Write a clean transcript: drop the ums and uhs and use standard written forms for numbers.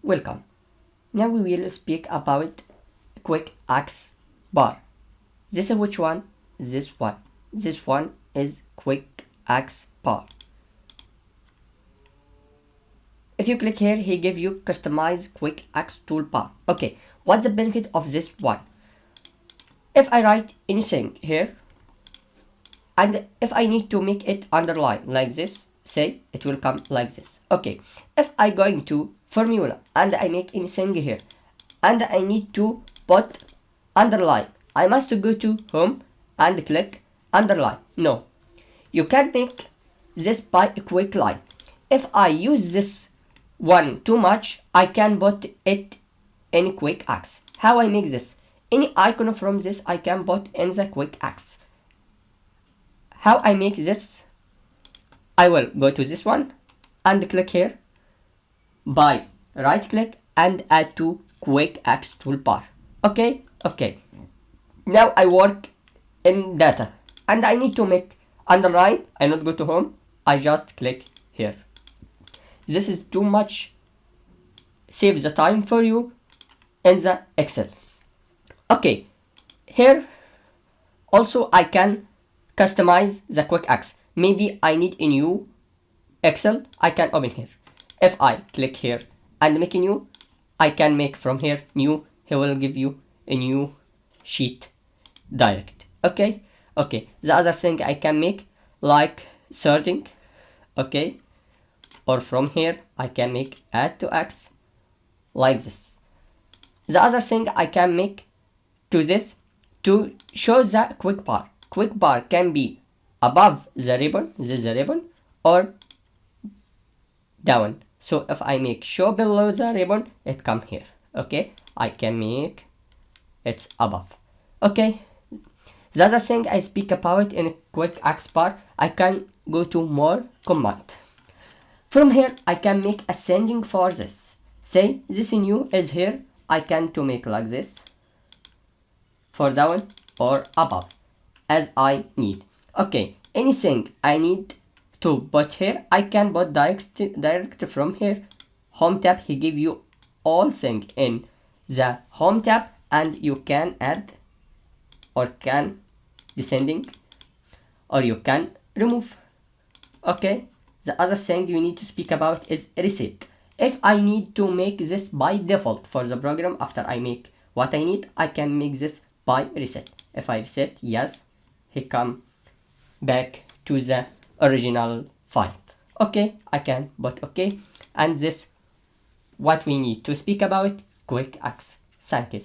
Welcome. Now we will speak about quick access bar. This is which one? This one. This one is quick access bar. If you click here, he give you customize quick access toolbar. Okay, what's the benefit of this one? If I write anything here, and if I need to make it underline like this, say it will come like this. Okay, if I going to formula and I make anything here and I need to put underline, I must go to home and click underline. No, you can make this by a quick line. If I use this one too much, I can put it in quick access. How I make this? Any icon from this I can put in the quick access. How I make this? I will go to this one and click here by right click and add to quick access toolbar. Okay. Now I work in data and I need to make underline. I not go to home. I just click here. This is too much. Save the time for you in the Excel. Okay, here also I can customize the quick access. Maybe I need a new Excel. I can open here. If I click here and make a new, I can make from here new. He will give you a new sheet direct. Okay. The other thing I can make like sorting. Okay, or from here I can make add to X like this. The other thing I can make to this to show the quick bar. Quick bar can be above the ribbon, this is the ribbon, or down. So if I make show below the ribbon, it come here. Okay, I can make it's above. Okay, the other thing I speak about in a quick access bar, I can go to more command. From here I can make ascending for this. Say this new is here, I can to make like this for down or above as I need. Okay, anything I need to put here, I can put direct from here. Home tab, he give you all thing in the home tab, and you can add or can descending or you can remove. Okay, the other thing you need to speak about is reset. If I need to make this by default for the program, after I make what I need, I can make this by reset. If I reset, yes, he come back to the original file. Okay, I can put okay, and this what we need to speak about quick access. Thank you.